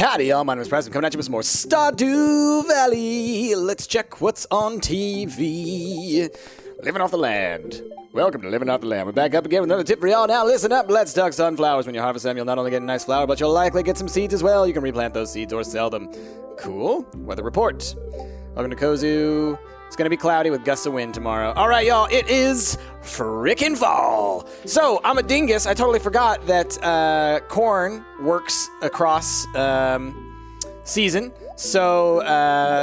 Howdy, y'all. My name is Preston. Coming at you with some more Stardew Valley. Let's check what's on TV. Living off the land. Welcome to Living Off the Land. We're back up again with another tip for y'all. Now listen up. Let's talk sunflowers. When you harvest them, you'll not only get a nice flower, but you'll likely get some seeds as well. You can replant those seeds or sell them. Cool. Weather report. Welcome to Kozu. It's going to be cloudy with gusts of wind tomorrow. All right, y'all. It is frickin' fall. So, I'm a dingus. I totally forgot that corn works across season. So,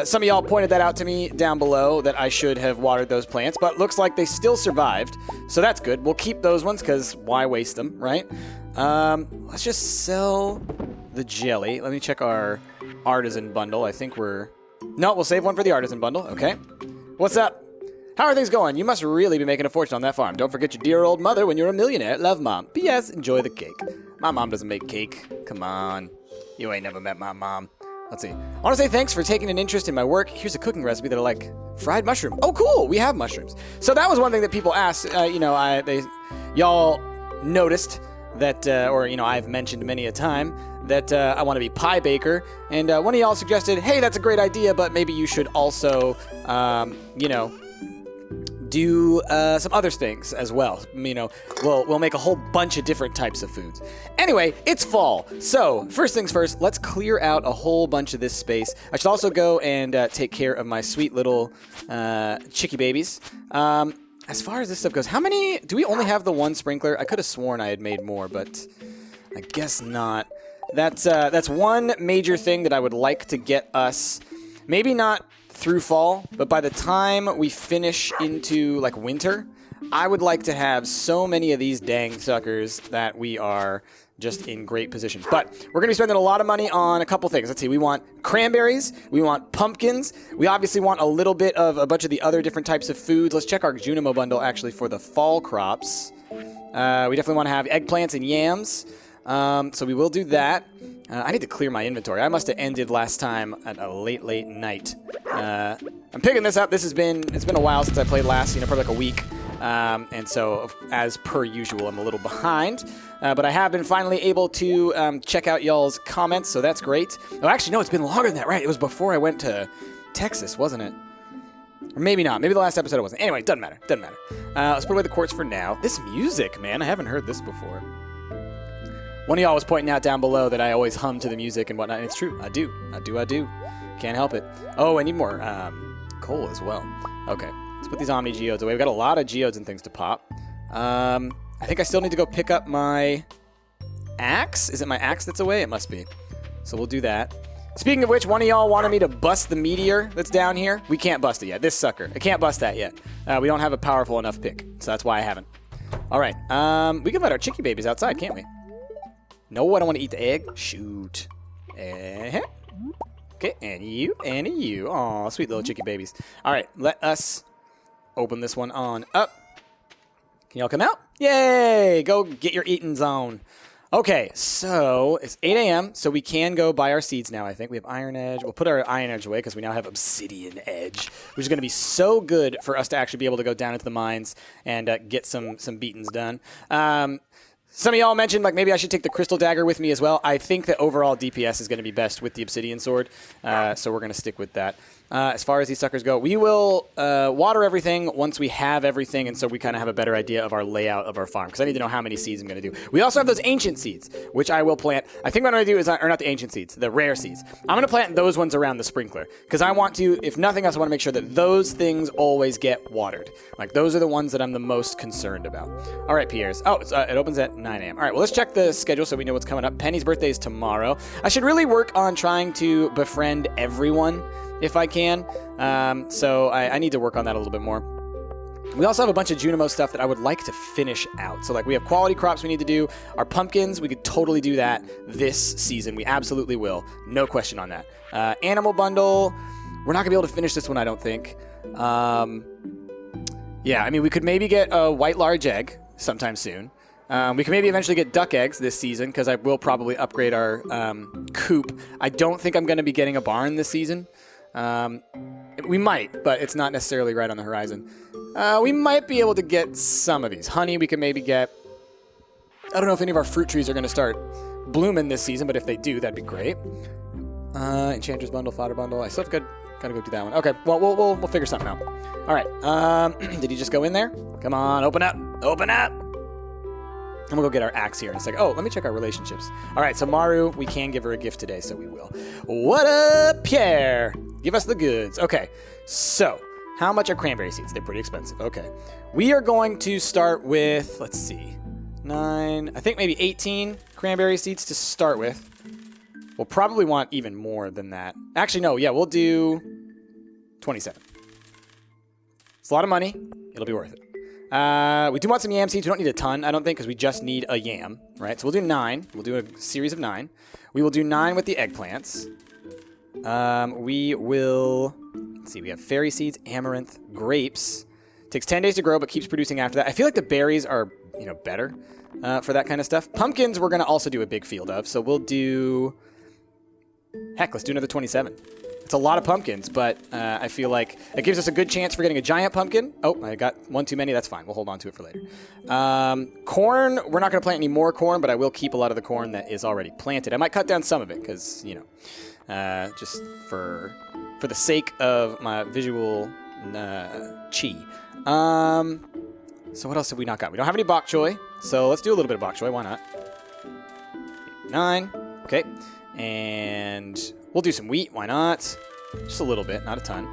some of y'all pointed that out to me down below that I should have watered those plants. But looks like they still survived. So, that's good. We'll keep those ones because why waste them, right? Let's just sell the jelly. Let me check our artisan bundle. I think we're... No, we'll save one for the artisan bundle. Okay. What's up? How are things going? You must really be making a fortune on that farm. Don't forget your dear old mother when you're a millionaire. Love, Mom. P.S. Enjoy the cake. My mom doesn't make cake. Come on. You ain't never met my mom. Let's see. I want to say thanks for taking an interest in my work. Here's a cooking recipe that I like. Fried mushroom. Oh, cool. We have mushrooms. So that was one thing that people asked. Y'all noticed that, I've mentioned many a time that I want to be pie baker, and one of y'all suggested, hey, that's a great idea, but maybe you should also, do some other things as well. We'll make a whole bunch of different types of foods. Anyway, it's fall, so first things first, let's clear out a whole bunch of this space. I should also go and take care of my sweet little chickie babies. As far as this stuff goes, how many, do we only have the one sprinkler? I could have sworn I had made more, but I guess not. That's one major thing that I would like to get us, maybe not through fall, but by the time we finish into like winter, I would like to have so many of these dang suckers that we are just in great position. But we're going to be spending a lot of money on a couple things. Let's see, we want cranberries, we want pumpkins, we obviously want a little bit of a bunch of the other different types of foods. Let's check our Junimo bundle actually for the fall crops. We definitely want to have eggplants and yams. So we will do that. I need to clear my inventory. I must have ended last time at a late night. I'm picking this up. It's been a while since I played last, probably like a week. And so, as per usual, I'm a little behind. But I have been finally able to check out y'all's comments, so that's great. Oh, actually, no, it's been longer than that, right? It was before I went to Texas, wasn't it? Or maybe not. Maybe the last episode it wasn't. Anyway, doesn't matter. Let's put away the quartz for now. This music, man, I haven't heard this before. One of y'all was pointing out down below that I always hum to the music and whatnot, and it's true. I do. Can't help it. Oh, I need more coal as well. Okay, let's put these Omni Geodes away. We've got a lot of Geodes and things to pop. I think I still need to go pick up my axe. Is it my axe that's away? It must be. So we'll do that. Speaking of which, one of y'all wanted me to bust the meteor that's down here. We can't bust it yet. This sucker. I can't bust that yet. We don't have a powerful enough pick, so that's why I haven't. All right. We can let our chickie babies outside, can't we? No, I don't want to eat the egg. Shoot. Okay, and you. Aw, sweet little chickie babies. All right, let us open this one on up. Can y'all come out? Yay! Go get your eating zone. Okay, so it's 8 a.m., so we can go buy our seeds now, I think. We have Iron Edge. We'll put our Iron Edge away because we now have Obsidian Edge, which is going to be so good for us to actually be able to go down into the mines and get some beatings done. Some of y'all mentioned, like, maybe I should take the Crystal Dagger with me as well. I think that overall DPS is going to be best with the Obsidian Sword, so we're going to stick with that. As far as these suckers go, we will water everything once we have everything, and so we kind of have a better idea of our layout of our farm, because I need to know how many seeds I'm going to do. We also have those ancient seeds, which I will plant. I think what I'm going to do is, or not the ancient seeds, the rare seeds. I'm going to plant those ones around the sprinkler, because I want to, if nothing else, I want to make sure that those things always get watered. Like, those are the ones that I'm the most concerned about. All right, Pierre's. Oh, it opens at 9 a.m. All right, well, let's check the schedule so we know what's coming up. Penny's birthday is tomorrow. I should really work on trying to befriend everyone if I can. So I need to work on that a little bit more. We also have a bunch of Junimo stuff that I would like to finish out. So, like, we have quality crops we need to do. Our pumpkins, we could totally do that this season. We absolutely will. No question on that. Animal bundle, we're not going to be able to finish this one, I don't think. Yeah, I mean, we could maybe get a white large egg sometime soon. We can maybe eventually get duck eggs this season because I will probably upgrade our coop. I don't think I'm going to be getting a barn this season. We might, but it's not necessarily right on the horizon. We might be able to get some of these. Honey we can maybe get. I don't know if any of our fruit trees are going to start blooming this season, but if they do, that'd be great. Enchanter's bundle, fodder bundle. I still have gotta go do that one. Okay, well, we'll figure something out. All right. Did he just go in there? Come on, open up. Open up. I'm gonna go get our axe here in a second. Oh, let me check our relationships. All right, so Maru, we can give her a gift today, so we will. What up, Pierre? Give us the goods. Okay, so how much are cranberry seeds? They're pretty expensive. Okay, we are going to start with, let's see, 9, I think maybe 18 cranberry seeds to start with. We'll probably want even more than that. Actually, no, yeah, we'll do 27. It's a lot of money. It'll be worth it. We do want some yam seeds. We don't need a ton, I don't think, because we just need a yam, right? So we'll do 9. We'll do a series of 9. We will do 9 with the eggplants. We will, let's see, we have fairy seeds, amaranth, grapes. Takes 10 days to grow, but keeps producing after that. I feel like the berries are, better for that kind of stuff. Pumpkins, we're going to also do a big field of, so we'll do, heck, let's do another 27. It's a lot of pumpkins, but I feel like it gives us a good chance for getting a giant pumpkin. Oh, I got one too many. That's fine. We'll hold on to it for later. Corn, we're not going to plant any more corn, but I will keep a lot of the corn that is already planted. I might cut down some of it because, just for the sake of my visual chi. So what else have we not got? We don't have any bok choy, so let's do a little bit of bok choy. Why not? 9. Okay. And we'll do some wheat. Why not? Just a little bit, not a ton.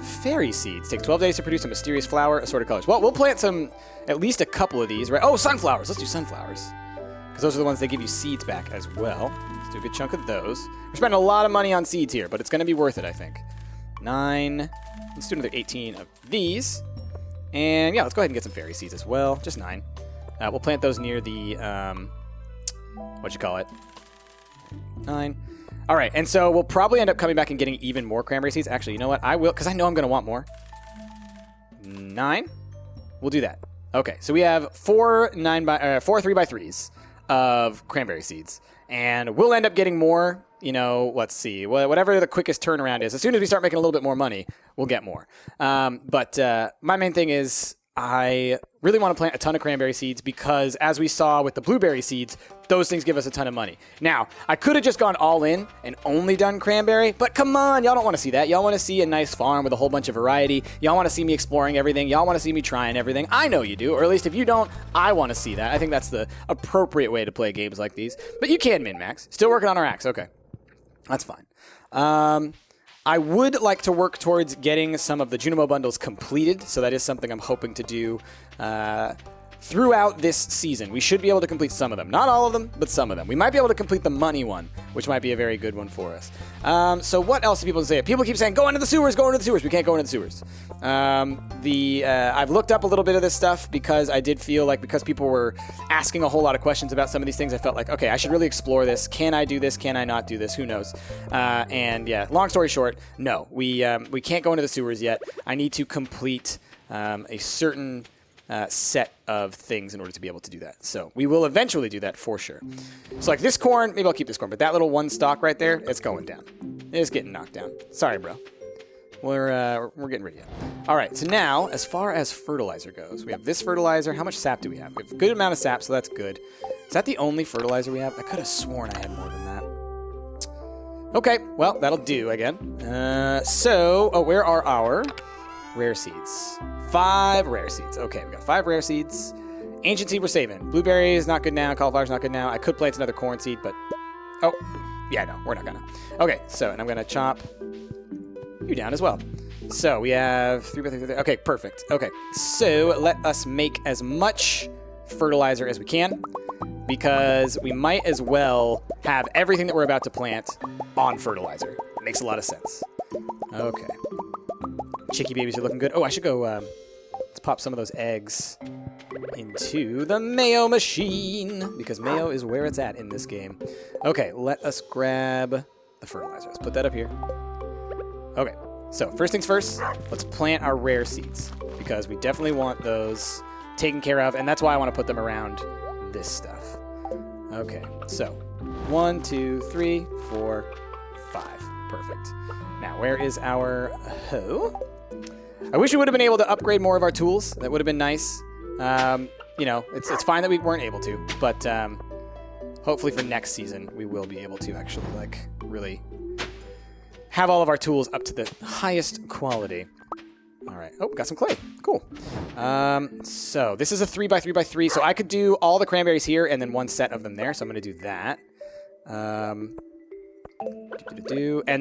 Fairy seeds. Take 12 days to produce a mysterious flower, assorted colors. Well, we'll plant at least a couple of these, right? Oh, sunflowers. Let's do sunflowers. Because those are the ones that give you seeds back as well. Let's do a good chunk of those. We're spending a lot of money on seeds here, but it's going to be worth it, I think. 9. Let's do another 18 of these. And yeah, let's go ahead and get some fairy seeds as well. Just 9. We'll plant those near the, what'd you call it? 9. All right, and so we'll probably end up coming back and getting even more cranberry seeds. Actually, you know what? I will, because I know I'm going to want more. 9. We'll do that. Okay, so we have 4 3x3s of cranberry seeds, and we'll end up getting more. Let's see, whatever the quickest turnaround is. As soon as we start making a little bit more money, we'll get more. But my main thing is I really want to plant a ton of cranberry seeds because, as we saw with the blueberry seeds, those things give us a ton of money. Now, I could have just gone all in and only done cranberry, but come on, y'all don't want to see that. Y'all want to see a nice farm with a whole bunch of variety. Y'all want to see me exploring everything. Y'all want to see me trying everything. I know you do, or at least if you don't, I want to see that. I think that's the appropriate way to play games like these. But you can min-max. Still working on our axe. Okay. That's fine. I would like to work towards getting some of the Junimo bundles completed, so that is something I'm hoping to do throughout this season. We should be able to complete some of them. Not all of them, but some of them. We might be able to complete the money one, which might be a very good one for us. So what else do people say? People keep saying, go into the sewers, go into the sewers. We can't go into the sewers. I've looked up a little bit of this stuff because I did feel like, because people were asking a whole lot of questions about some of these things, I felt like, okay, I should really explore this. Can I do this? Can I not do this? Who knows? And yeah, long story short, no, we can't go into the sewers yet. I need to complete a certain set of things in order to be able to do that. So we will eventually do that for sure. So like this corn, maybe I'll keep this corn, but that little one stalk right there, it's going down. It's getting knocked down. Sorry, bro. We're getting rid of you. All right, so now, as far as fertilizer goes, we have this fertilizer. How much sap do we have? We have a good amount of sap, so that's good. Is that the only fertilizer we have? I could have sworn I had more than that. Okay, well, that'll do again. Where are our rare seeds? 5 rare seeds. Okay, we got 5 rare seeds. Ancient seed we're saving. Blueberry is not good now. Cauliflower's not good now. I could plant another corn seed, but... Oh, yeah, no, we're not gonna. Okay, so, and I'm gonna chop you down as well. So we have 3 by 3. Okay, perfect. Okay, so let us make as much fertilizer as we can, because we might as well have everything that we're about to plant on fertilizer. It makes a lot of sense. Okay. Chicky babies are looking good. Oh, I should go, let's pop some of those eggs into the mayo machine, because mayo is where it's at in this game. Okay, let us grab the fertilizer. Let's put that up here. Okay, so first things first, let's plant our rare seeds, because we definitely want those taken care of, and that's why I want to put them around this stuff. Okay, so 1, 2, 3, 4, 5. Perfect. Now, where is our hoe? I wish we would have been able to upgrade more of our tools. That would have been nice. It's fine that we weren't able to, but hopefully for next season, we will be able to actually, like, really have all of our tools up to the highest quality. All right. Oh, got some clay. Cool. So this is a 3x3x3. So I could do all the cranberries here and then one set of them there. So I'm going to do that. And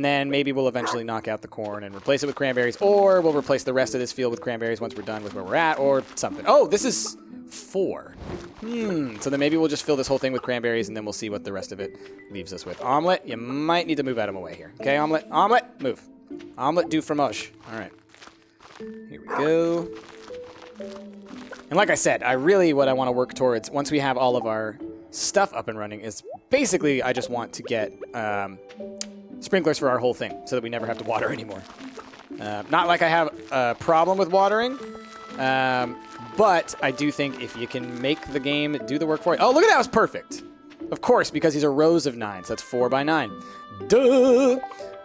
then maybe we'll eventually knock out the corn and replace it with cranberries, or we'll replace the rest of this field with cranberries once we're done with where we're at, or something. Oh, this is 4. So then maybe we'll just fill this whole thing with cranberries, and then we'll see what the rest of it leaves us with. Omelet, you might need to move out of my way here. Okay, Omelet? Omelet, move. Omelet du fromage. All right. Here we go. And like I said, what I want to work towards, once we have all of our stuff up and running, is basically I just want to get sprinklers for our whole thing so that we never have to water anymore. Not like I have a problem with watering, but I do think if you can make the game do the work for you. Oh, look at that, it was perfect. Of course, because these are rows of 9s. That's 4 by 9. Duh!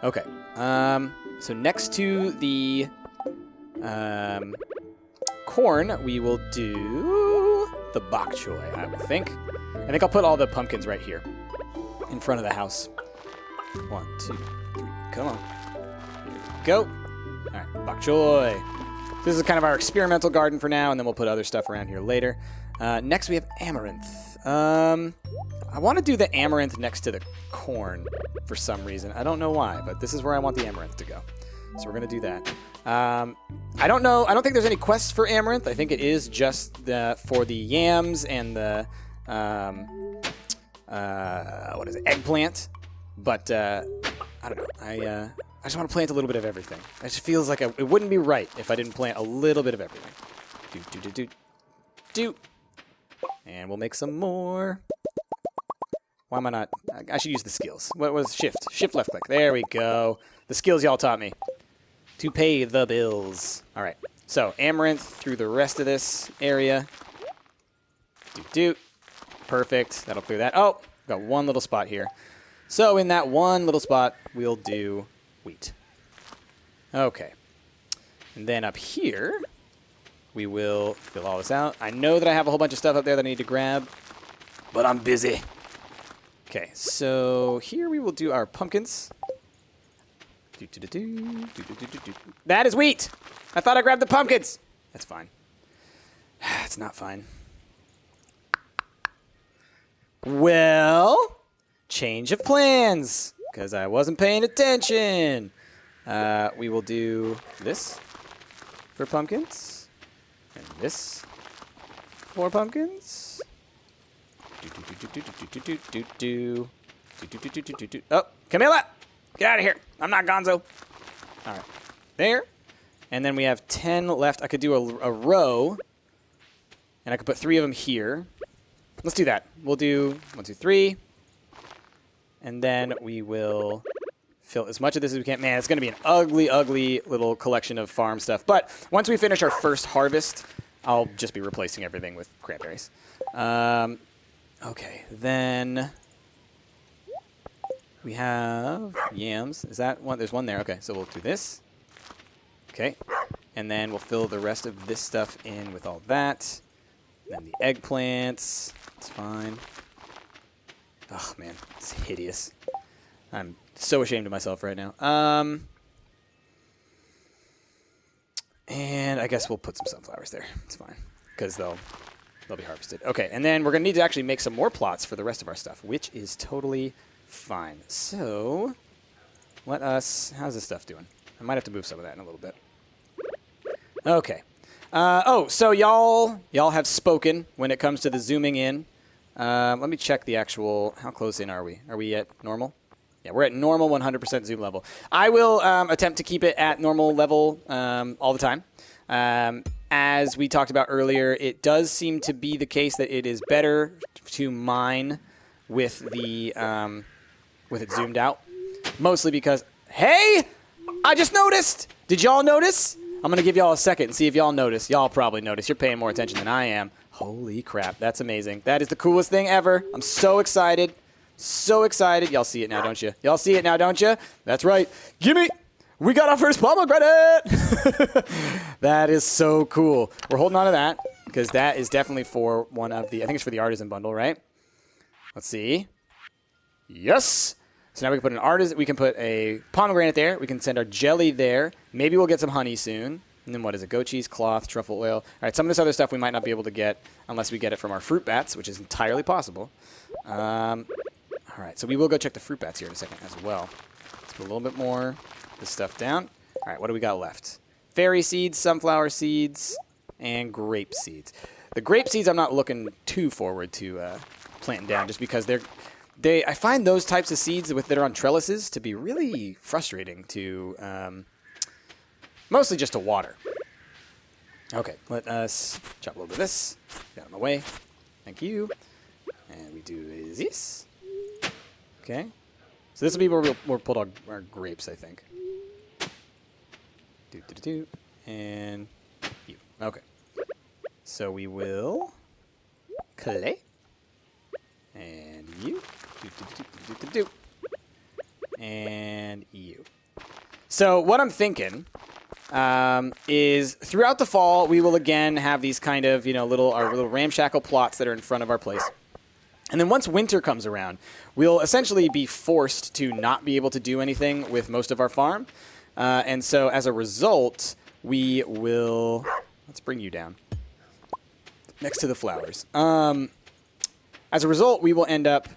Okay. So next to the corn, we will do the bok choy, I would think. I think I'll put all the pumpkins right here in front of the house. 1, 2, 3. Come on. Here we go. All right, bok choy. This is kind of our experimental garden for now, and then we'll put other stuff around here later. Next, we have amaranth. I want to do the amaranth next to the corn for some reason. I don't know why, but this is where I want the amaranth to go. So we're going to do that. I don't know. I don't think there's any quests for amaranth. I think it is just for the yams and the what is it? Eggplant. But I don't know. I just want to plant a little bit of everything. It just feels like it wouldn't be right if I didn't plant a little bit of everything. Do. And we'll make some more. Why am I not? I should use the skills. What was shift? Shift left click. There we go. The skills y'all taught me. To pay the bills. All right. So amaranth through the rest of this area. Perfect. That'll clear that. Oh, got one little spot here. So in that one little spot, we'll do wheat. Okay. And then up here, we will fill all this out. I know that I have a whole bunch of stuff up there that I need to grab, but I'm busy. Okay, so here we will do our pumpkins. That is wheat! I thought I grabbed the pumpkins! That's fine. It's not fine. Well, change of plans, because I wasn't paying attention. We will do this for pumpkins, and this for pumpkins. Oh, Camilla! Get out of here. I'm not Gonzo. All right. There. And then we have 10 left. I could do a row, and I could put 3 of them here. Let's do that. We'll do 1, 2, 3. And then we will fill as much of this as we can. Man, it's going to be an ugly, ugly little collection of farm stuff. But once we finish our first harvest, I'll just be replacing everything with cranberries. Okay, then we have yams. Is that one? There's one there. Okay, so we'll do this. Okay, and then we'll fill the rest of this stuff in with all that. Then the eggplants. It's fine. Oh, man, it's hideous. I'm so ashamed of myself right now. And I guess we'll put some sunflowers there. It's fine, because they'll be harvested. Okay, and then we're going to need to actually make some more plots for the rest of our stuff, which is totally fine. So how's this stuff doing? I might have to move some of that in a little bit. Okay. So y'all have spoken when it comes to the zooming in. Let me check the actual, how close in are we? Are we at normal? Yeah, we're at normal 100% zoom level. I will attempt to keep it at normal level all the time. As we talked about earlier, it does seem to be the case that it is better to mine with the with it zoomed out. Mostly because, hey, I just noticed. Did y'all notice? I'm going to give y'all a second and see if y'all notice. Y'all probably notice. You're paying more attention than I am. Holy crap, that's amazing. That is the coolest thing ever. I'm so excited. So excited. Y'all see it now, don't you? Y'all see it now, don't you? That's right. Gimme. We got our first pomegranate. That is so cool. We're holding on to that because that is definitely for one of the, I think it's for the artisan bundle, right? Let's see. Yes. So now we can put an artist. We can put a pomegranate there. We can send our jelly there. Maybe we'll get some honey soon. And then what is it? Goat cheese, cloth, truffle oil. All right, some of this other stuff we might not be able to get unless we get it from our fruit bats, which is entirely possible. All right, so we will go check the fruit bats here in a second as well. Let's put a little bit more of this stuff down. All right, what do we got left? Fairy seeds, sunflower seeds, and grape seeds. The grape seeds I'm not looking too forward to planting down just because I find those types of seeds that are on trellises to be really frustrating to, mostly just to water. Okay, let us chop a little bit of this. Get out of my way. Thank you. And we do this. Okay. So this will be where we'll pull our grapes, I think. And you. Okay. So we will clay. And you. And you. So what I'm thinking is throughout the fall, we will again have these kind of, our little ramshackle plots that are in front of our place. And then once winter comes around, we'll essentially be forced to not be able to do anything with most of our farm. And so as a result, we will... Let's bring you down. Next to the flowers. As a result, we will end up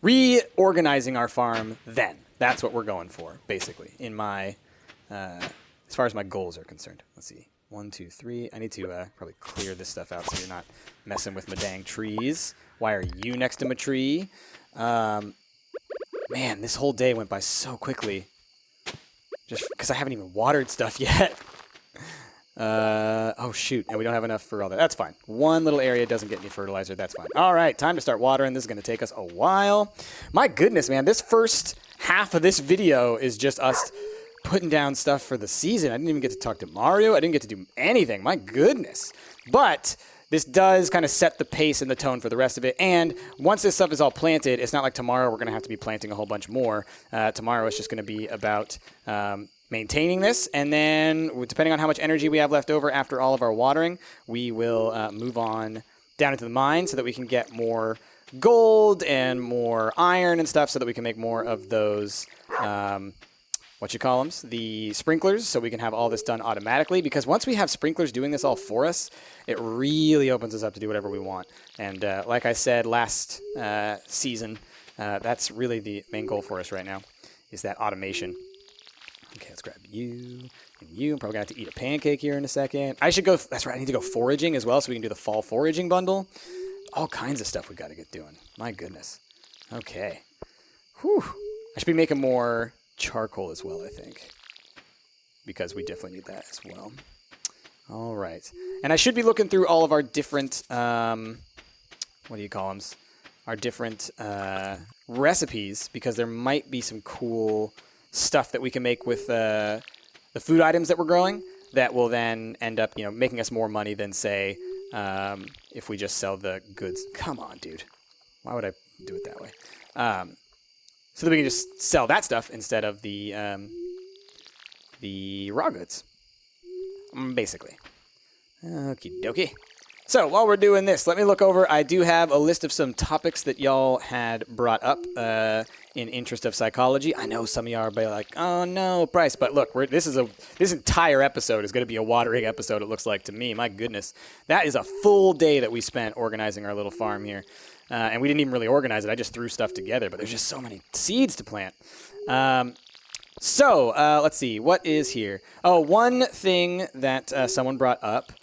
reorganizing our farm then. That's what we're going for, basically, in my... as far as my goals are concerned. Let's see. 1, 2, 3. I need to probably clear this stuff out so you're not messing with my dang trees. Why are you next to my tree? Man, this whole day went by so quickly. Just because I haven't even watered stuff yet. Oh, shoot. And we don't have enough for all that. That's fine. One little area doesn't get any fertilizer. That's fine. All right, time to start watering. This is going to take us a while. My goodness, man. This first half of this video is just us putting down stuff for the season. I didn't even get to talk to Mario. I didn't get to do anything. My goodness. But this does kind of set the pace and the tone for the rest of it. And once this stuff is all planted, it's not like tomorrow we're going to have to be planting a whole bunch more. Tomorrow it's just going to be about maintaining this. And then depending on how much energy we have left over after all of our watering, we will move on down into the mine so that we can get more gold and more iron and stuff so that we can make more of those... the sprinklers, so we can have all this done automatically, because once we have sprinklers doing this all for us, it really opens us up to do whatever we want. And like I said last season, that's really the main goal for us right now, is that automation. Okay, let's grab you and you. I'm probably going to have to eat a pancake here in a second. I should go, that's right, I need to go foraging as well, so we can do the fall foraging bundle. All kinds of stuff we got to get doing. My goodness. Okay. Whew. I should be making more charcoal as well, I think, because we definitely need that as well. All right. And I should be looking through all of our different, what do you call them? Our different recipes, because there might be some cool stuff that we can make with the food items that we're growing that will then end up, making us more money than, say, if we just sell the goods. Come on, dude. Why would I do it that way? So that we can just sell that stuff instead of the raw goods, basically. Okie dokie. So while we're doing this, let me look over. I do have a list of some topics that y'all had brought up in interest of psychology. I know some of y'all are like, oh no, Bryce. But look, this entire episode is going to be a watering episode, it looks like to me. My goodness. That is a full day that we spent organizing our little farm here. And we didn't even really organize it. I just threw stuff together, but there's just so many seeds to plant. So let's see. What is here? Oh, one thing that someone brought up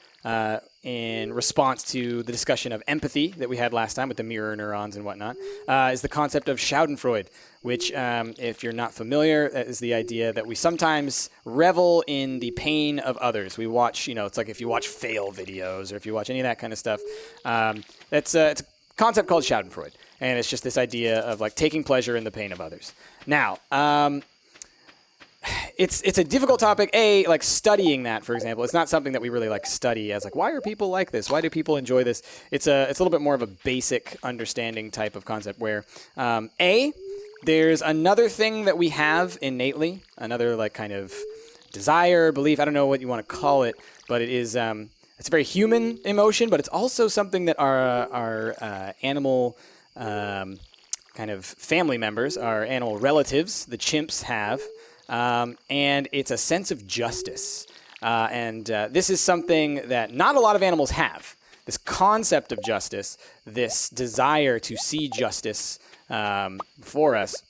in response to the discussion of empathy that we had last time with the mirror neurons and whatnot is the concept of Schadenfreude, which, if you're not familiar, is the idea that we sometimes revel in the pain of others. We watch, it's like if you watch fail videos or if you watch any of that kind of stuff. It's a concept called Schadenfreude, and it's just this idea of like taking pleasure in the pain of others. Now, it's a difficult topic. Like studying that, for example, it's not something that we really like study as like, why are people like this? Why do people enjoy this? It's a little bit more of a basic understanding type of concept where, there's another thing that we have innately, another like kind of desire, belief. I don't know what you want to call it, but it is it's a very human emotion, but it's also something that our animal kind of family members, our animal relatives, the chimps, have. And it's a sense of justice. And this is something that not a lot of animals have. This concept of justice, this desire to see justice for us.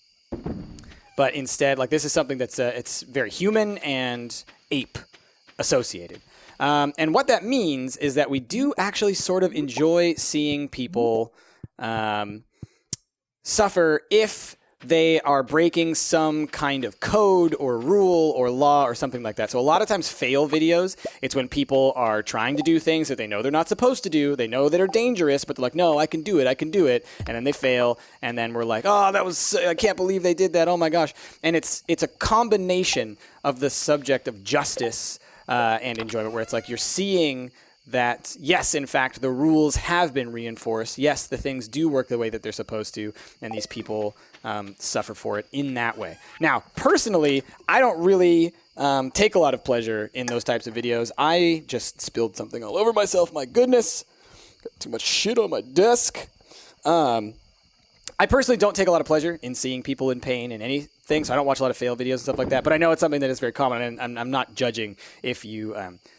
But instead, like, this is something that's it's very human and ape associated. And what that means is that we do actually sort of enjoy seeing people suffer if they are breaking some kind of code or rule or law or something like that. So a lot of times fail videos, it's when people are trying to do things that they know they're not supposed to do. They know that are dangerous, but they're like, no, I can do it. And then they fail. And then we're like, oh, I can't believe they did that. Oh my gosh. And it's a combination of the subject of justice and enjoyment, where it's like you're seeing that, yes, in fact, the rules have been reinforced. Yes, the things do work the way that they're supposed to, and these people suffer for it in that way. Now, personally, I don't really take a lot of pleasure in those types of videos. I just spilled something all over myself. My goodness. Got too much shit on my desk. I personally don't take a lot of pleasure in seeing people in pain in anything, so I don't watch a lot of fail videos and stuff like that. But I know it's something that is very common, and I'm not judging if you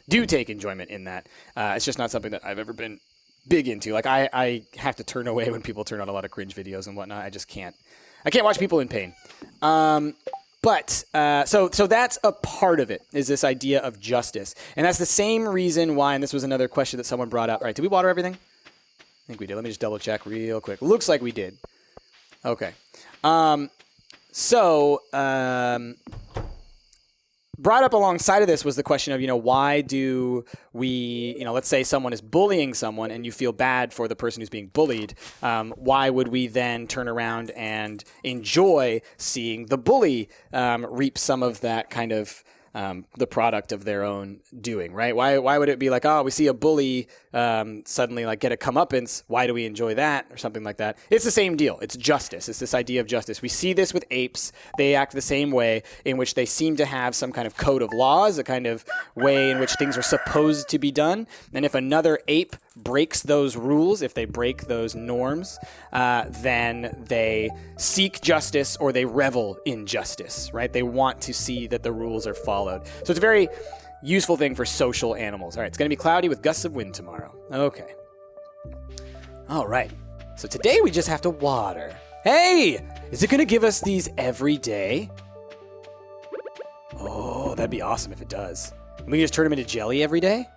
do take enjoyment in that. It's just not something that I've ever been big into. Like, I have to turn away when people turn on a lot of cringe videos and whatnot. I just can't. I can't watch people in pain. But so that's a part of it, is this idea of justice. And that's the same reason why, and this was another question that someone brought up. All right, did we water everything? I think we did. Let me just double check real quick. Looks like we did. Okay. Brought up alongside of this was the question of, why do we, let's say someone is bullying someone and you feel bad for the person who's being bullied. Why would we then turn around and enjoy seeing the bully reap some of that kind of the product of their own doing, right? Why would it be like, oh, we see a bully suddenly like get a comeuppance? Why do we enjoy that or something like that? It's the same deal. It's justice. It's this idea of justice. We see this with apes. They act the same way, in which they seem to have some kind of code of laws, a kind of way in which things are supposed to be done. And if another ape breaks those rules, if they break those norms, then they seek justice or they revel in justice, right? They want to see that the rules are followed. So it's a very useful thing for social animals. All right, it's going to be cloudy with gusts of wind tomorrow. Okay. All right. So today we just have to water. Hey, is it going to give us these every day? Oh, that'd be awesome if it does. We can just turn them into jelly every day?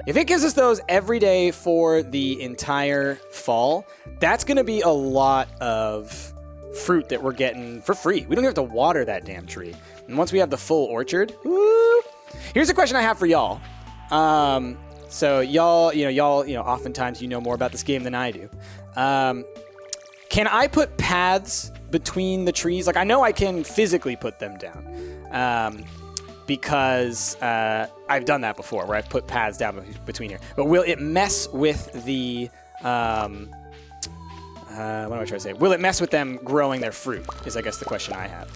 If it gives us those every day for the entire fall, that's going to be a lot of fruit that we're getting for free. We don't have to water that damn tree. And once we have the full orchard, woo, here's a question I have for y'all. So y'all, oftentimes you know more about this game than I do. Can I put paths between the trees? Like, I know I can physically put them down. Because I've done that before, where I've put paths down between here. But will it mess with the, what am I trying to say? Will it mess with them growing their fruit, is I guess the question I have.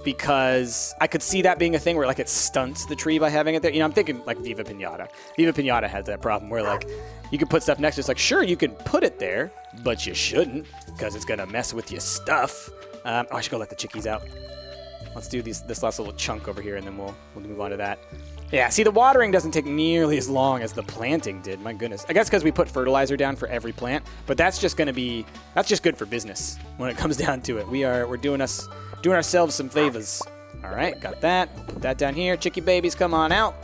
Because I could see that being a thing where, like, it stunts the tree by having it there. I'm thinking, like, Viva Pinata. Viva Pinata has that problem where, like, you can put stuff next to it. It's like, sure, you can put it there, but you shouldn't, because it's going to mess with your stuff. I should go let the chickies out. Let's do this last little chunk over here, and then we'll move on to that. Yeah, see, the watering doesn't take nearly as long as the planting did. My goodness. I guess because we put fertilizer down for every plant, but that's just good for business when it comes down to it. We're doing ourselves some favors. All right, got that. Put that down here. Chickie babies, come on out.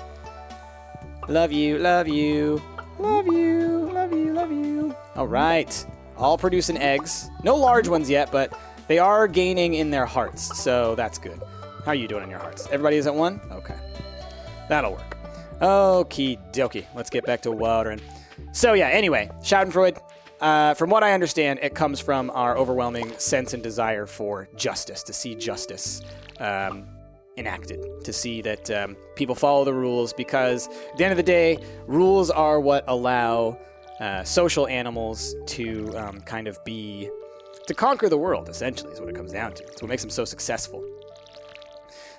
Love you, love you, love you, love you, love you. All right, all producing eggs. No large ones yet, but they are gaining in their hearts, so that's good. How are you doing in your hearts? Everybody is at 1? Okay. That'll work. Okie dokie. Let's get back to watering. So yeah, anyway, Schadenfreude, from what I understand, it comes from our overwhelming sense and desire for justice, to see justice enacted, to see that people follow the rules, because at the end of the day, rules are what allow social animals to to conquer the world, essentially, is what it comes down to. It's what makes them so successful.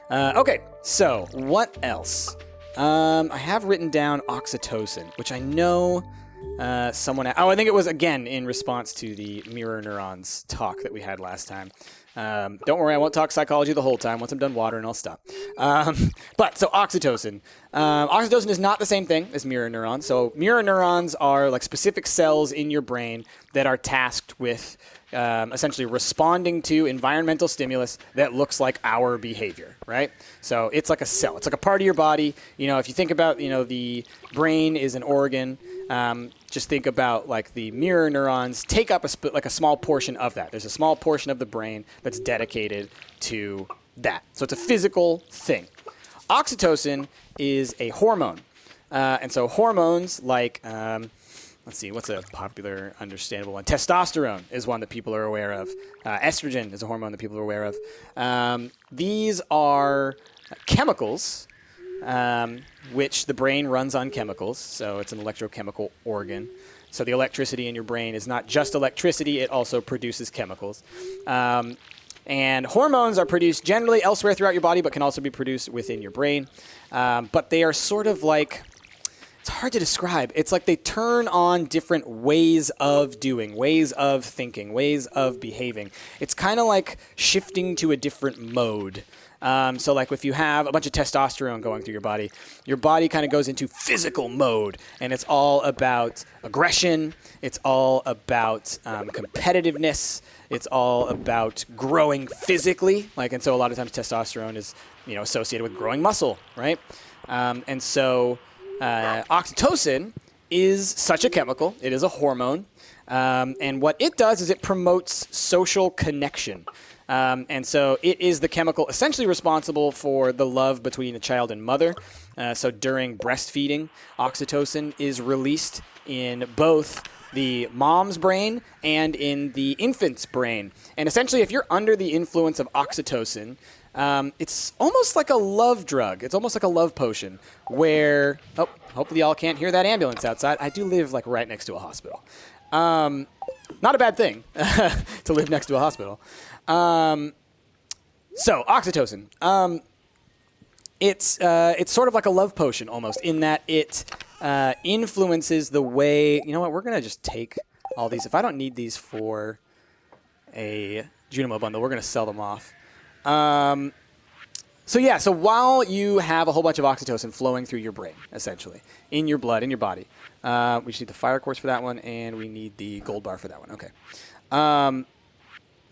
Okay, so what else? I have written down oxytocin, which I know someone... I think it was, again, in response to the mirror neurons talk that we had last time. Don't worry, I won't talk psychology the whole time. Once I'm done watering, I'll stop. So oxytocin. Oxytocin is not the same thing as mirror neurons. So mirror neurons are like specific cells in your brain that are tasked with essentially responding to environmental stimulus that looks like our behavior, right? So it's like a cell. It's like a part of your body. If you think about, the brain is an organ. Just think about like the mirror neurons take up a small portion of that. There's a small portion of the brain that's dedicated to that. So it's a physical thing. Oxytocin is a hormone. And so hormones like, let's see, what's a popular, understandable one? Testosterone is one that people are aware of. Estrogen is a hormone that people are aware of. These are chemicals which the brain runs on chemicals, so it's an electrochemical organ. So the electricity in your brain is not just electricity, it also produces chemicals. And hormones are produced generally elsewhere throughout your body, but can also be produced within your brain. But they are sort of like, it's hard to describe. It's like they turn on different ways of doing, ways of thinking, ways of behaving. It's kind of like shifting to a different mode. So like if you have a bunch of testosterone going through your body kind of goes into physical mode, and it's all about aggression. It's all about competitiveness. It's all about growing physically. And so a lot of times testosterone is, associated with growing muscle, right? And so oxytocin is such a chemical. It is a hormone. And what it does is it promotes social connection. And so it is the chemical essentially responsible for the love between a child and mother. So during breastfeeding, oxytocin is released in both the mom's brain and in the infant's brain. And essentially, if you're under the influence of oxytocin, it's almost like a love drug. It's almost like a love potion where, hopefully y'all can't hear that ambulance outside. I do live right next to a hospital. Not a bad thing to live next to a hospital. So oxytocin, it's sort of like a love potion almost in that it influences the way. You know what? We're gonna just take all these. If I don't need these for a Junimo bundle, we're gonna sell them off. So while you have a whole bunch of oxytocin flowing through your brain, essentially in your blood, in your body, we just need the fire quartz for that one, and we need the gold bar for that one. Okay.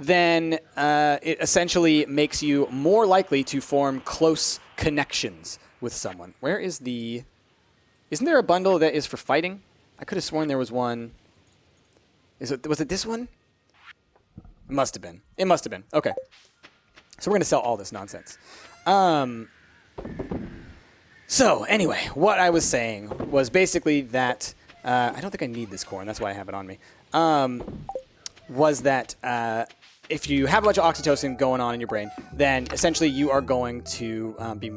Then it essentially makes you more likely to form close connections with someone. Isn't there a bundle that is for fighting? I could have sworn there was one. Was it this one? It must have been. Okay. So we're going to sell all this nonsense. So anyway, what I was saying was basically that, I don't think I need this corn, that's why I have it on me, was that if you have a bunch of oxytocin going on in your brain, then essentially you are going to be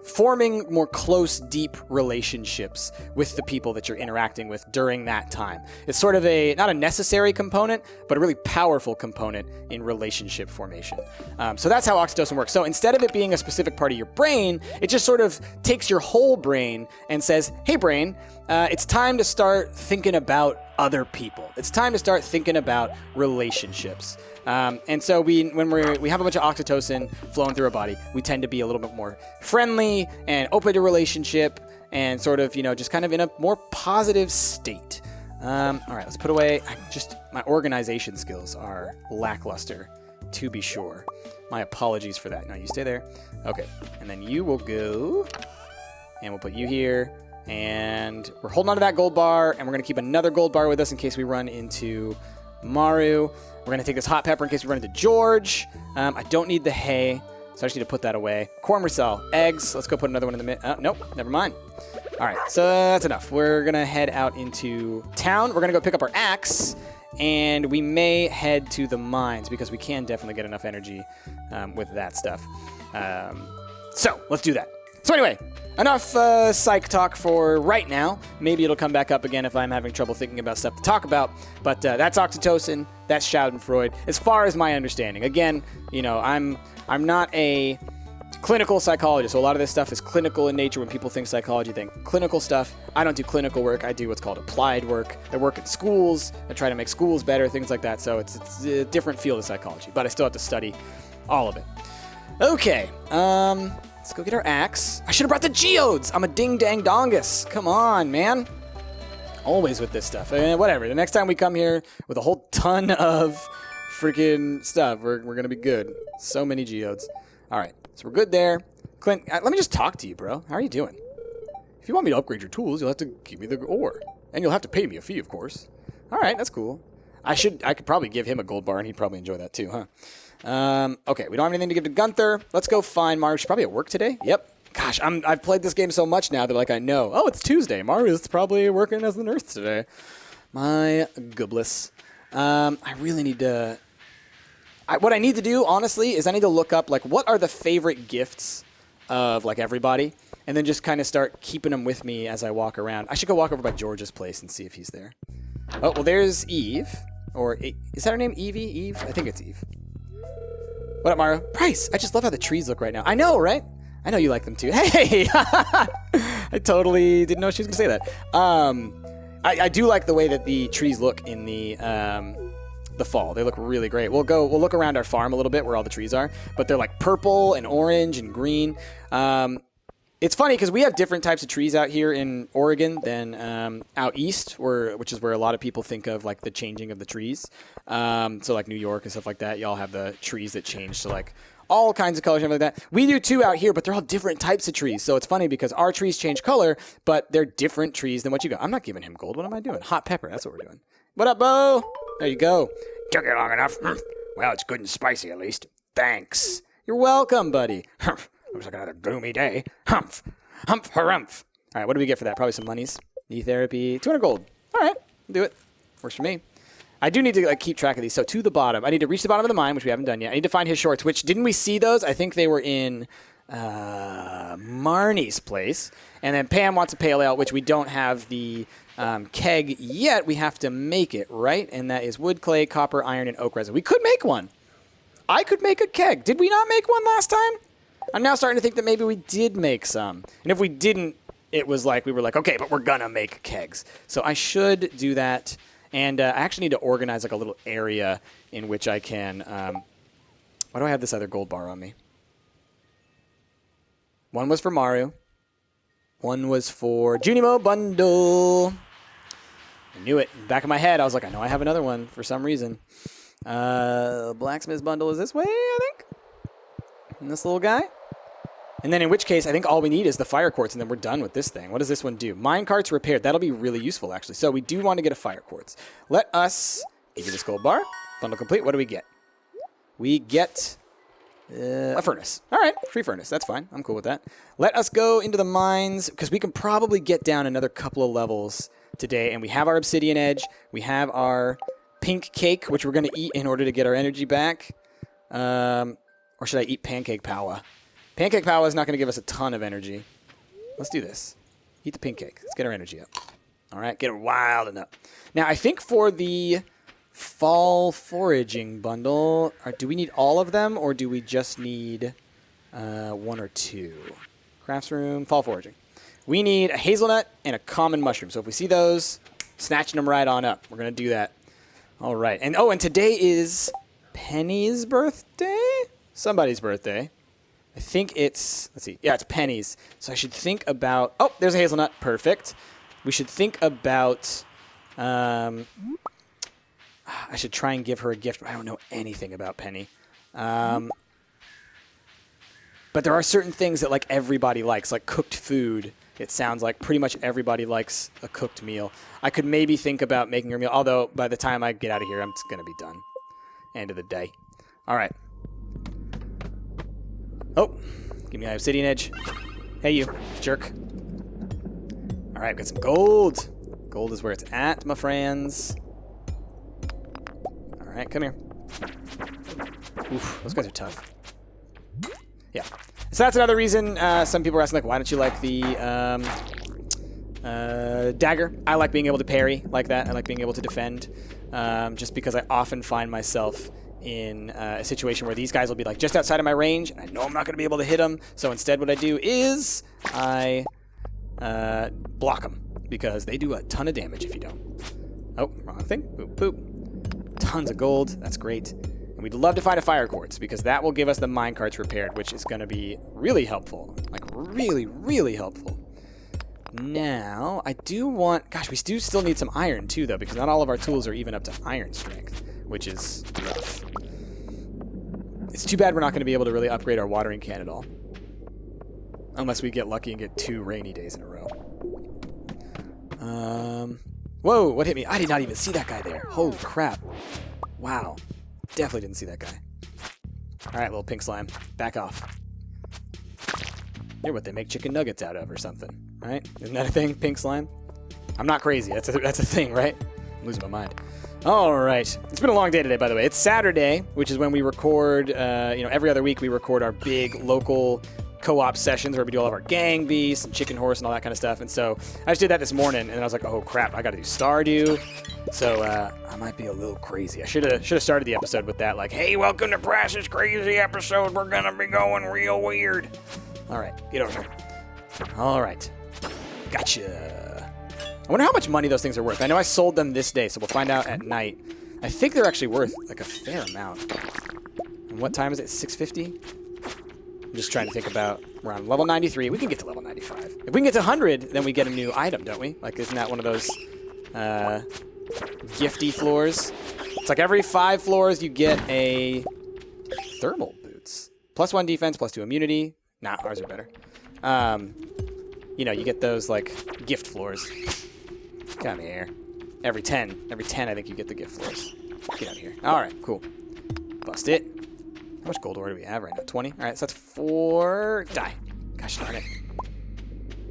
forming more close, deep relationships with the people that you're interacting with during that time. It's sort of not a necessary component, but a really powerful component in relationship formation. So that's how oxytocin works. So instead of it being a specific part of your brain, it just sort of takes your whole brain and says, hey brain, it's time to start thinking about other people. It's time to start thinking about relationships. And so when we have a bunch of oxytocin flowing through our body, we tend to be a little bit more friendly and open to relationship and sort of, just kind of in a more positive state. All right, let's put away. My organization skills are lackluster, to be sure. My apologies for that. No, you stay there. Okay, and then you will go, and we'll put you here. And we're holding on to that gold bar, and we're going to keep another gold bar with us in case we run into Maru. We're going to take this hot pepper in case we run into George. I don't need the hay, so I just need to put that away. Corn Marcel, eggs. Let's go put another one in the mid. Nope, never mind. All right, so that's enough. We're going to head out into town. We're going to go pick up our axe, and we may head to the mines because we can definitely get enough energy with that stuff. So let's do that. So anyway, enough psych talk for right now. Maybe it'll come back up again if I'm having trouble thinking about stuff to talk about. But that's oxytocin. That's Schadenfreude. As far as my understanding, again, I'm not a clinical psychologist. So a lot of this stuff is clinical in nature. When people think psychology, think clinical stuff. I don't do clinical work. I do what's called applied work. I work in schools. I try to make schools better, things like that. So it's a different field of psychology, but I still have to study all of it. Okay, let's go get our axe. I should have brought the geodes. I'm a ding-dang-dongus. Come on, man. Always with this stuff. Whatever. The next time we come here with a whole ton of freaking stuff, we're going to be good. So many geodes. All right. So we're good there. Clint, let me just talk to you, bro. How are you doing? If you want me to upgrade your tools, you'll have to give me the ore. And you'll have to pay me a fee, of course. All right, that's cool. I could probably give him a gold bar, and he'd probably enjoy that too, huh? Okay, we don't have anything to give to Gunther. Let's go find Mario. She's probably at work today. Yep. Gosh, I've played this game so much now that like I know. Oh, it's Tuesday. Mario's probably working as the nurse today. My goodness. I really need to... what I need to do, honestly, is I need to look up, like, what are the favorite gifts of, like, everybody, and then just kind of start keeping them with me as I walk around. I should go walk over by George's place and see if he's there. Oh, well, there's Eve. Or, is that her name? Evie? Eve? I think it's Eve. What up, Mario? Price! I just love how the trees look right now. I know, right? I know you like them, too. Hey! I totally didn't know she was going to say that. I do like the way that the trees look in the fall. They look really great. We'll look around our farm a little bit where all the trees are, but they're like purple and orange and green. It's funny because we have different types of trees out here in Oregon than out east, which is where a lot of people think of like the changing of the trees. So like New York and stuff like that, y'all have the trees that change to like all kinds of colors and everything like that. We do too out here, but they're all different types of trees. So it's funny because our trees change color, but they're different trees than what you got. I'm not giving him gold. What am I doing? Hot pepper. That's what we're doing. What up, Bo? There you go. Took it long enough. Well, it's good and spicy at least. Thanks. You're welcome, buddy. Looks like another gloomy day. Humph. Humph, harumph. All right, what do we get for that? Probably some monies. E-therapy. 200 gold. All right, I'll do it. Works for me. I do need to like keep track of these. So to the bottom. I need to reach the bottom of the mine, which we haven't done yet. I need to find his shorts, which didn't we see those? I think they were in Marnie's place. And then Pam wants a pale ale, which we don't have the keg yet. We have to make it, right? And that is wood, clay, copper, iron, and oak resin. We could make one. I could make a keg. Did we not make one last time? I'm now starting to think that maybe we did make some. And if we didn't, it was like we were like, okay, but we're going to make kegs. So I should do that. And I actually need to organize like a little area in which I can... why do I have this other gold bar on me? One was for Mario. One was for Junimo Bundle. I knew it. In the back of my head, I was like, I know I have another one for some reason. Blacksmith's Bundle is this way, I think. And this little guy. And then in which case, I think all we need is the fire quartz, and then we're done with this thing. What does this one do? Minecarts repaired. That'll be really useful, actually. So we do want to get a fire quartz. Let us give you this gold bar. Bundle complete. What do we get? We get a furnace. All right, free furnace. That's fine. I'm cool with that. Let us go into the mines, because we can probably get down another couple of levels today. And we have our obsidian edge. We have our pink cake, which we're going to eat in order to get our energy back. Or should I eat pancake powa? Pancake powa is not going to give us a ton of energy. Let's do this. Eat the pink cake. Let's get our energy up. All right, get it wild and up. Now, I think for the fall foraging bundle, do we need all of them, or do we just need one or two? Crafts room, fall foraging. We need a hazelnut and a common mushroom. So if we see those, snatching them right on up. We're going to do that. All right. And today is Penny's birthday? Somebody's birthday. I think it's, let's see. Yeah, it's Penny's. So I should think about, oh, there's a hazelnut. Perfect. We should think about, I should try and give her a gift. I don't know anything about Penny. But there are certain things that like everybody likes, like cooked food. It sounds like pretty much everybody likes a cooked meal. I could maybe think about making her a meal, although by the time I get out of here, I'm just going to be done. End of the day. All right. Oh, give me my obsidian edge. Hey, you jerk. All right, got some gold. Gold is where it's at, my friends. All right, come here. Oof, those guys are tough. Yeah. So that's another reason some people are asking, like, why don't you like the dagger? I like being able to parry like that. I like being able to defend, just because I often find myself in a situation where these guys will be like just outside of my range, and I know I'm not going to be able to hit them. So instead what I do is I block them, because they do a ton of damage if you don't. Oh, wrong thing. Boop, boop. Tons of gold. That's great. And we'd love to find a fire quartz, because that will give us the minecarts repaired, which is going to be really helpful. Like, really, really helpful. Now, I do want... Gosh, we do still need some iron, too, though, because not all of our tools are even up to iron strength, which is rough. It's too bad we're not going to be able to really upgrade our watering can at all. Unless we get lucky and get 2 rainy days in a row. Whoa, what hit me? I did not even see that guy there. Holy crap. Wow. Definitely didn't see that guy. Alright, little pink slime. Back off. You're what they make chicken nuggets out of or something, right? Isn't that a thing, pink slime? I'm not crazy. That's a thing, right? I'm losing my mind. Alright. It's been a long day today, by the way. It's Saturday, which is when we record, every other week we record our big local co-op sessions where we do all of our gang beasts and chicken horse and all that kind of stuff. And so I just did that this morning, and I was like, oh crap, I got to do Stardew. So I might be a little crazy. I should have started the episode with that, like, hey, welcome to Prash's crazy episode. We're gonna be going real weird. All right, get over here. All right, gotcha. I wonder how much money those things are worth. I know I sold them this day, so we'll find out at night. I think they're actually worth like a fair amount. And what time is it? 6:50. I'm just trying to think about, we're on level 93. We can get to level 95. If we can get to 100, then we get a new item, don't we? Like, isn't that one of those gifty floors? It's like every 5 floors you get a thermal boots. +1 defense, +2 immunity. Nah, ours are better. You get those, like, gift floors. Come here. Every 10, I think you get the gift floors. Get out of here. All right, cool. Bust it. How much gold ore do we have right now? 20? All right, so that's 4. Die. Gosh darn it.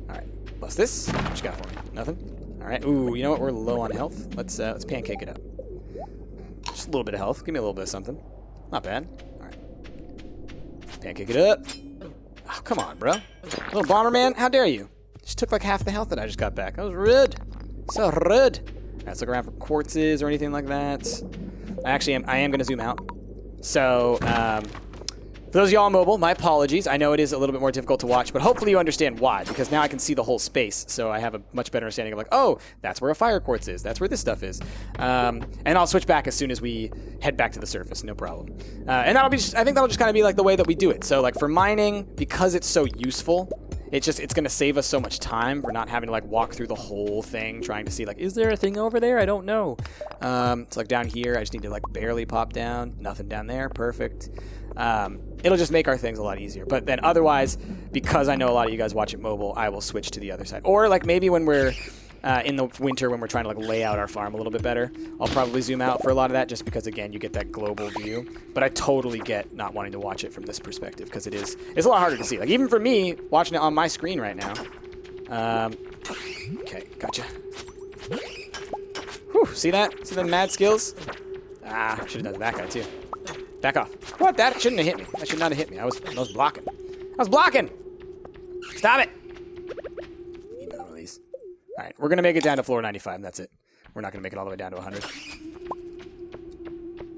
All right, bust this. What you got for me? Nothing? All right. Ooh, you know what? We're low on health. Let's pancake it up. Just a little bit of health. Give me a little bit of something. Not bad. All right. Pancake it up. Oh, come on, bro. Little bomber man, how dare you? Just took like half the health that I just got back. That was rude. So rude. All right, let's look around for quartzes or anything like that. I am going to zoom out. So, for those of y'all on mobile, my apologies. I know it is a little bit more difficult to watch, but hopefully you understand why, because now I can see the whole space, so I have a much better understanding of like, oh, that's where a fire quartz is. That's where this stuff is. And I'll switch back as soon as we head back to the surface, no problem. And I think that'll just kind of be like the way that we do it. So like for mining, because it's so useful, it's going to save us so much time for not having to like walk through the whole thing trying to see like, is there a thing over there? I don't know. It's like down here, I just need to like barely pop down. Nothing down there. Perfect. It'll just make our things a lot easier. But then otherwise, because I know a lot of you guys watch it mobile, I will switch to the other side. Or like maybe when we're in the winter, when we're trying to like lay out our farm a little bit better, I'll probably zoom out for a lot of that just because, again, you get that global view. But I totally get not wanting to watch it from this perspective because it's a lot harder to see. Like even for me, watching it on my screen right now. Okay, gotcha. Whew, see that? See the mad skills? Ah, should have done that guy too. Back off. What? That shouldn't have hit me. That should not have hit me. I was blocking. I was blocking! Stop it! Need another one of these. Alright, we're going to make it down to floor 95, and that's it. We're not going to make it all the way down to 100.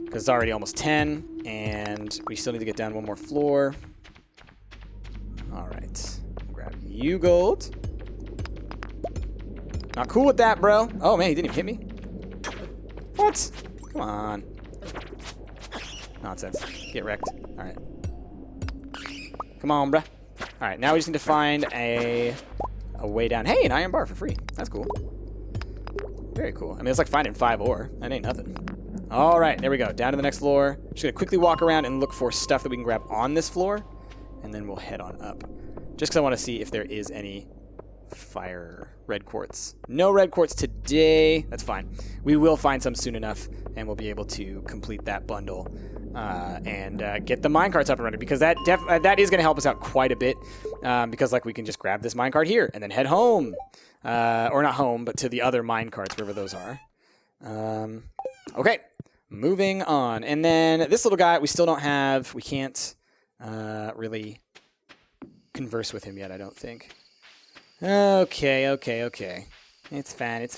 Because it's already almost 10, and we still need to get down one more floor. Alright. Grab you gold. Not cool with that, bro. Oh, man, he didn't even hit me? What? Come on. Nonsense. Get wrecked. Alright. Come on, bruh. Alright, now we just need to find a way down. Hey, an iron bar for free. That's cool. Very cool. I mean, it's like finding 5 ore. That ain't nothing. Alright, there we go. Down to the next floor. Just gonna quickly walk around and look for stuff that we can grab on this floor. And then we'll head on up. Just because I want to see if there is any red quartz. No red quartz today. That's fine. We will find some soon enough, and we'll be able to complete that bundle and get the minecarts up and running, because that is going to help us out quite a bit, because like we can just grab this minecart here and then head home, or not home, but to the other minecarts, wherever those are. Okay, moving on. And then this little guy, we still don't have. We can't really converse with him yet, I don't think. Okay. It's fine.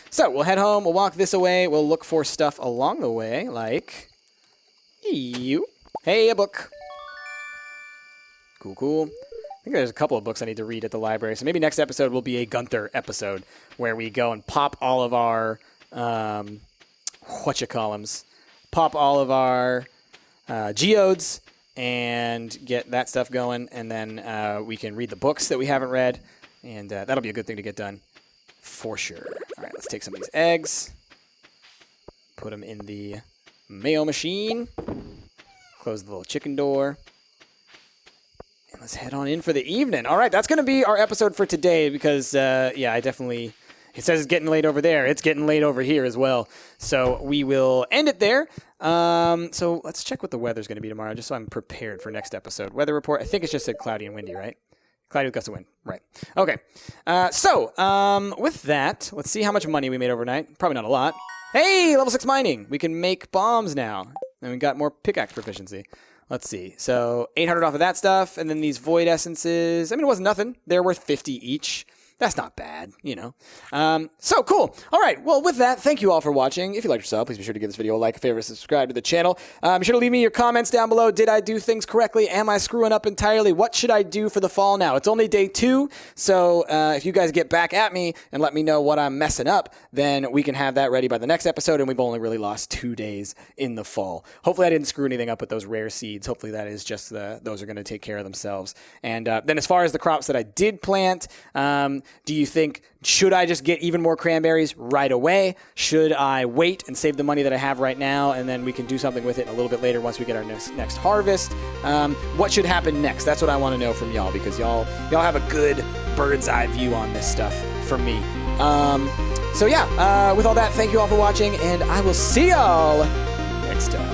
So we'll head home. We'll walk this away. We'll look for stuff along the way, like You. Hey, a book. Cool, cool. I think there's a couple of books I need to read at the library. So maybe next episode will be a Gunther episode where we go and pop all of our, pop all of our geodes and get that stuff going. And then we can read the books that we haven't read. And that'll be a good thing to get done for sure. All right, let's take some of these eggs. Put them in the mail machine. Close the little chicken door. And let's head on in for the evening. All right, that's going to be our episode for today because, yeah, I definitely... It says it's getting late over there. It's getting late over here as well. So we will end it there. So let's check what the weather's going to be tomorrow just so I'm prepared for next episode. Weather report, I think it's just said cloudy and windy, right? Cloudy with gusts of wind. Right. Okay. So with that, let's see how much money we made overnight. Probably not a lot. Hey, level 6 mining. We can make bombs now. And we got more pickaxe proficiency. Let's see. So 800 off of that stuff. And then these void essences. I mean, it wasn't nothing. They're worth 50 each. That's not bad, you know. So cool. All right. Well, with that, thank you all for watching. If you liked your style, please be sure to give this video a like, a favorite, subscribe to the channel. Be sure to leave me your comments down below. Did I do things correctly? Am I screwing up entirely? What should I do for the fall now? It's only day 2. So if you guys get back at me and let me know what I'm messing up, then we can have that ready by the next episode. And we've only really lost 2 days in the fall. Hopefully I didn't screw anything up with those rare seeds. Hopefully that is just those are going to take care of themselves. And then as far as the crops that I did plant, do you think, should I just get even more cranberries right away? Should I wait and save the money that I have right now, and then we can do something with it a little bit later once we get our next harvest? What should happen next? That's what I want to know from y'all, because y'all have a good bird's eye view on this stuff from me. So yeah, with all that, thank you all for watching, and I will see y'all next time.